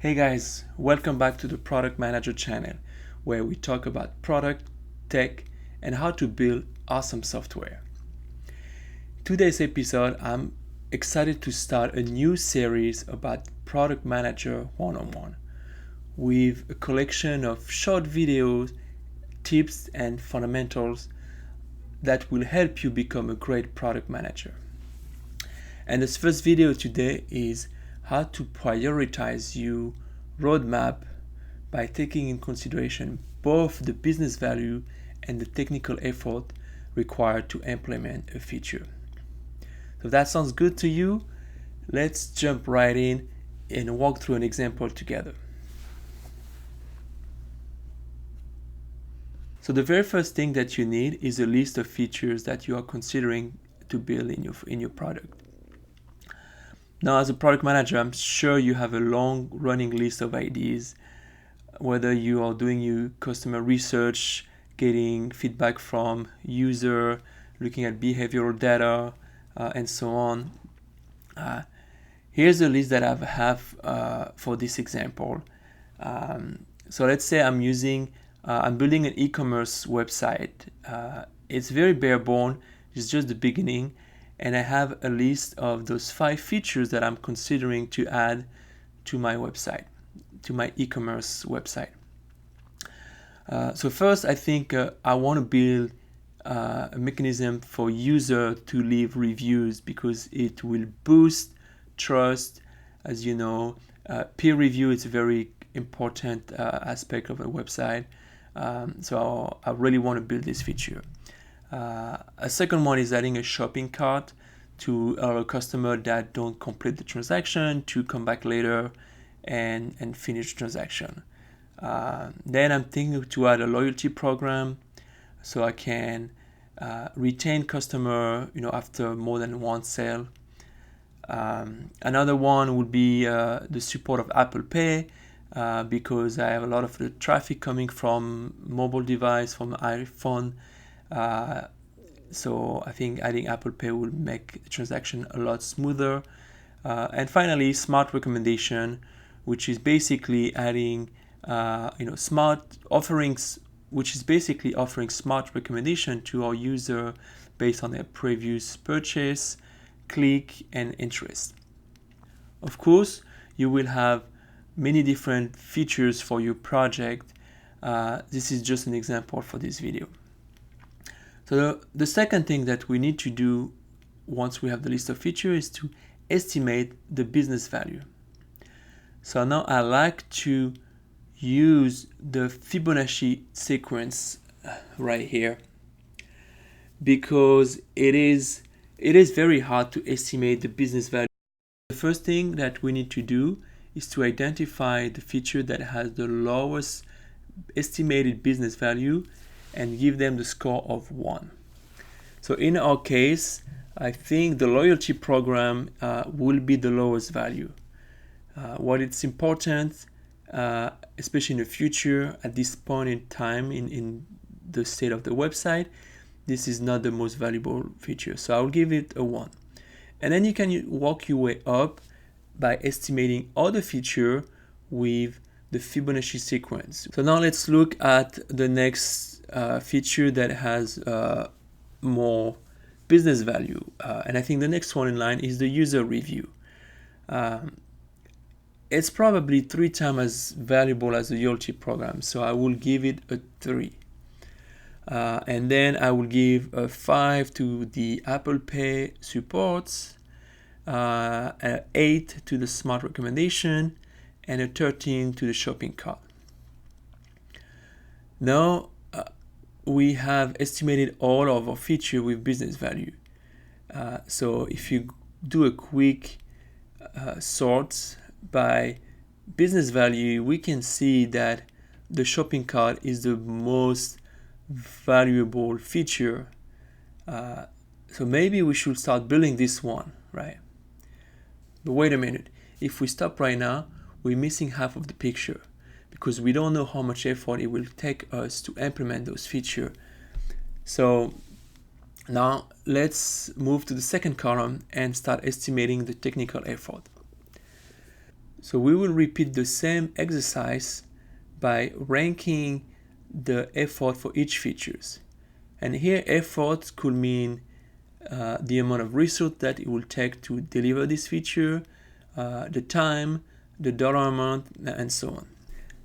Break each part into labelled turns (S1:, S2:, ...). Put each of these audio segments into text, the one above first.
S1: Hey guys, welcome back to the Product Manager channel, where we talk about product, tech, and how to build awesome software. Today's episode, I'm excited to start a new series about Product Manager 101 with a collection of short videos, tips, and fundamentals that will help you become a great product manager. And this first video today is how to prioritize your roadmap by taking in consideration both the business value and the technical effort required to implement a feature. So if that sounds good to you, let's jump right in and walk through an example together. So the very first thing that you need is a list of features that you are considering to build in your product. Now, as a product manager, I'm sure you have a long running list of ideas, whether you are doing your customer research, getting feedback from user, looking at behavioral data, and so on. Here's a list that I have for this example. So let's say I'm building an e-commerce website. It's very bare bone. It's just the beginning. And I have a list of those 5 features that I'm considering to add to my website, to my e-commerce website. So first, I think I want to build a mechanism for user to leave reviews because it will boost trust. As you know, peer review is a very important aspect of a website. So I really want to build this feature. A second one is adding a shopping cart to our customer that don't complete the transaction to come back later and finish the transaction. Then I'm thinking to add a loyalty program so I can retain customer after more than one sale. Another one would be the support of Apple Pay because I have a lot of the traffic coming from mobile device, from iPhone. So I think adding Apple Pay will make the transaction a lot smoother. And finally, smart recommendation, which is basically adding smart offerings, which is basically offering smart recommendation to our user based on their previous purchase, click, and interest. Of course, you will have many different features for your project. This is just an example for this video. So the second thing that we need to do once we have the list of features is to estimate the business value. So now I like to use the Fibonacci sequence right here because it is very hard to estimate the business value. The first thing that we need to do is to identify the feature that has the lowest estimated business value and give them the score of 1. So in our case, I think the loyalty program will be the lowest value. What it's important, especially in the future, at this point in time in the state of the website, this is not the most valuable feature. So I'll give it a 1. And then you can walk your way up by estimating other feature with the Fibonacci sequence. So now let's look at the next feature that has more business value. And I think the next one in line is the user review. It's probably 3 times as valuable as the loyalty program. So I will give it a 3. And then I will give a 5 to the Apple Pay supports, an 8 to the smart recommendation, and a 13 to the shopping cart. Now we have estimated all of our features with business value. So if you do a quick sort by business value, we can see that the shopping cart is the most valuable feature. So maybe we should start building this one, right? But wait a minute. If we stop right now, we're missing half of the picture because we don't know how much effort it will take us to implement those features. So now let's move to the second column and start estimating the technical effort. So we will repeat the same exercise by ranking the effort for each features. And here effort could mean the amount of resource that it will take to deliver this feature, the time, the dollar amount, and so on.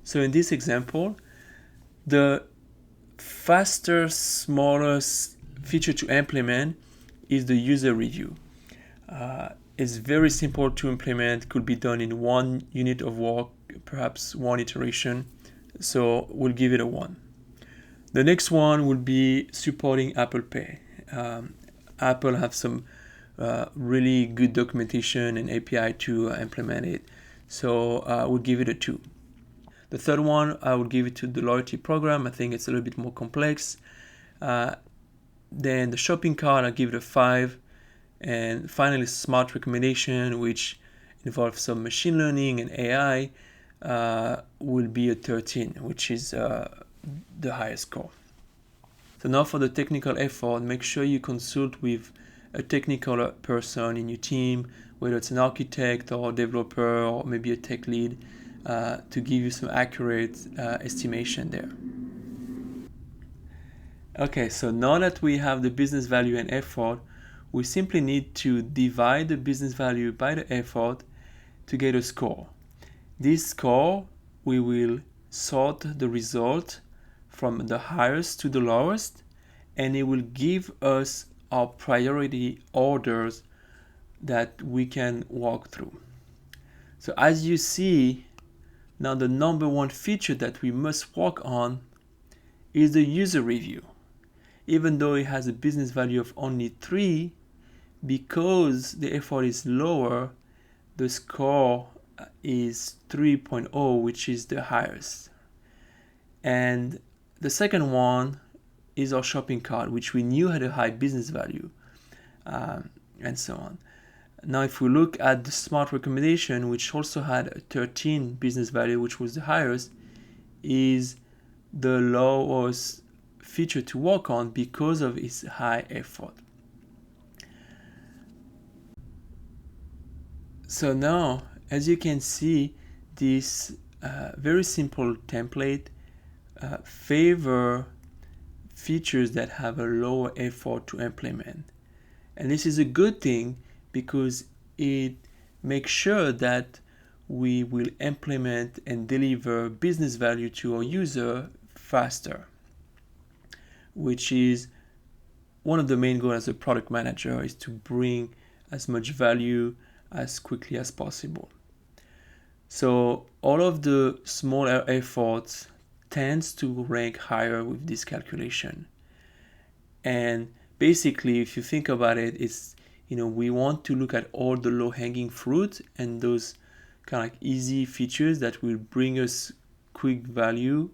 S1: So in this example, the faster, smallest feature to implement is the user review. It's very simple to implement, could be done in one unit of work, perhaps one iteration. So we'll give it a 1. The next one will be supporting Apple Pay. Apple have some really good documentation and API to implement it. So we'll give it a 2. The third one, I would give it to the loyalty program. I think it's a little bit more complex. Then the shopping cart, I'll give it a 5. And finally, smart recommendation, which involves some machine learning and AI, will be a 13, which is the highest score. So now for the technical effort, make sure you consult with a technical person in your team, whether it's an architect or developer or maybe a tech lead, to give you some accurate estimation there. Okay, so now that we have the business value and effort, we simply need to divide the business value by the effort to get a score. This score, we will sort the result from the highest to the lowest, and it will give us our priority orders that we can walk through. So as you see, now the number one feature that we must work on is the user review. Even though it has a business value of only 3, because the effort is lower, the score is 3.0, which is the highest. And the second one is our shopping cart, which we knew had a high business value, and so on. Now, if we look at the smart recommendation, which also had a 13 business value, which was the highest, is the lowest feature to work on because of its high effort. So now, as you can see, this very simple template favor features that have a lower effort to implement. And this is a good thing because it makes sure that we will implement and deliver business value to our user faster, which is one of the main goals as a product manager, is to bring as much value as quickly as possible. So all of the smaller efforts tends to rank higher with this calculation. And basically, if you think about it, it's, we want to look at all the low-hanging fruit and those kind of like easy features that will bring us quick value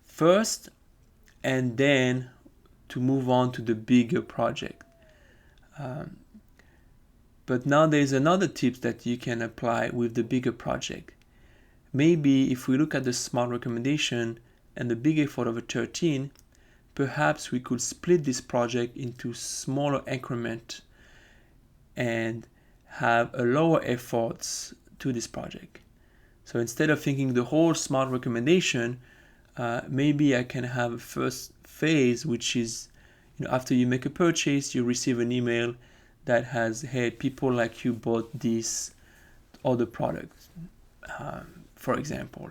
S1: first, and then to move on to the bigger project. But now there's another tip that you can apply with the bigger project. Maybe if we look at the smart recommendation and the big effort of a 13, perhaps we could split this project into smaller increments and have a lower efforts to this project. So instead of thinking the whole smart recommendation, maybe I can have a first phase, which is, after you make a purchase, you receive an email that has, hey, people like you bought this other product, for example.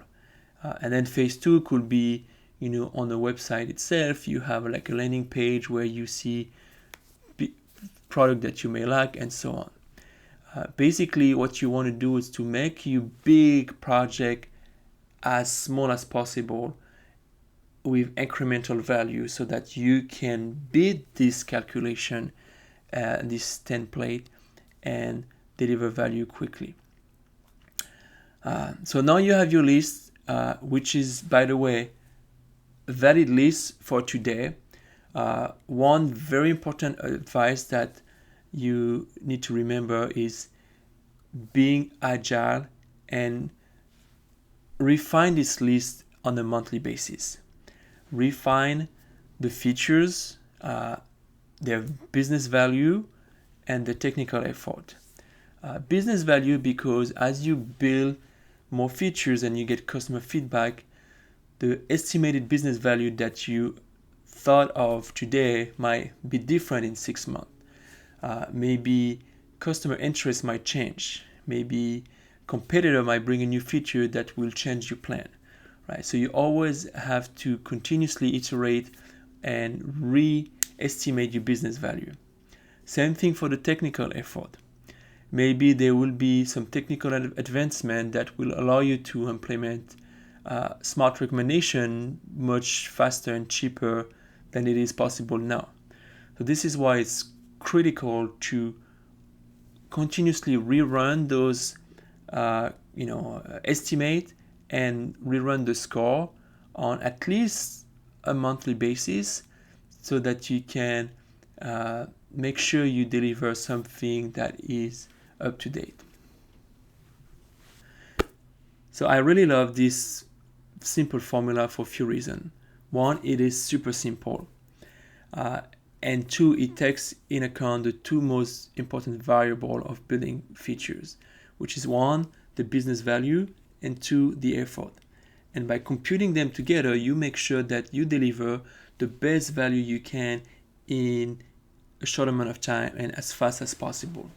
S1: And then phase 2 could be, on the website itself, you have like a landing page where you see product that you may like and so on. Basically, what you want to do is to make your big project as small as possible with incremental value so that you can beat this calculation, this template, and deliver value quickly. So now you have your list, which is, by the way, a valid list for today. One very important advice that you need to remember is being agile and refine this list on a monthly basis. Refine the features, their business value, and the technical effort. Business value, because as you build more features and you get customer feedback, the estimated business value that you thought of today might be different in 6 months. Maybe customer interest might change. Maybe competitor might bring a new feature that will change your plan, right? So you always have to continuously iterate and re-estimate your business value. Same thing for the technical effort. Maybe there will be some technical advancement that will allow you to implement smart recommendation much faster and cheaper than it is possible now. So this is why it's critical to continuously rerun those estimate and rerun the score on at least a monthly basis, so that you can make sure you deliver something that is up to date. So I really love this simple formula for a few reasons. One, it is super simple. And two, it takes in account the two most important variables of building features, which is one, the business value, and two, the effort. And by computing them together, you make sure that you deliver the best value you can in a short amount of time and as fast as possible.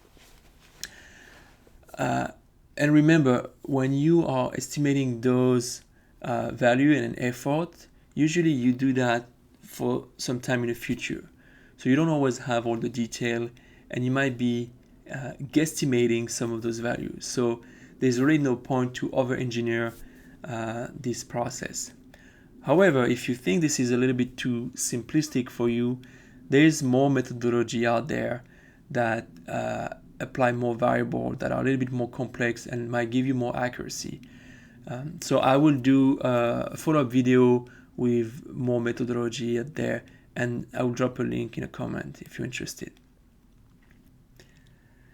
S1: And remember, when you are estimating those value and an effort, usually you do that for some time in the future. So you don't always have all the detail, and you might be guesstimating some of those values. So there's really no point to over-engineer this process. However, if you think this is a little bit too simplistic for you, there's more methodology out there that apply more variables that are a little bit more complex and might give you more accuracy. So I will do a follow-up video with more methodology out there, and I will drop a link in a comment if you're interested.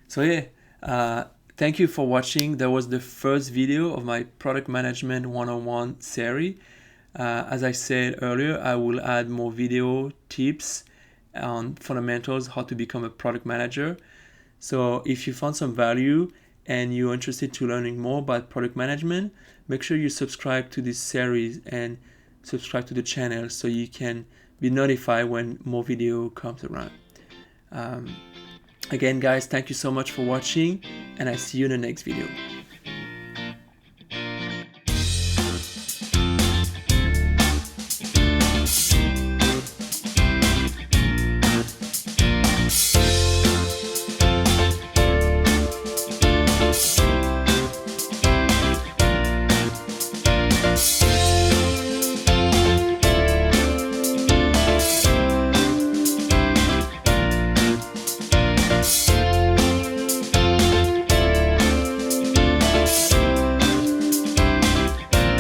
S1: So yeah, thank you for watching. That was the first video of my Product Management 101 series. As I said earlier, I will add more video tips on fundamentals, how to become a product manager. So if you found some value and you're interested to learning more about product management, make sure you subscribe to this series and subscribe to the channel so you can be notified when more video comes around. Again, guys, thank you so much for watching, and I see you in the next video.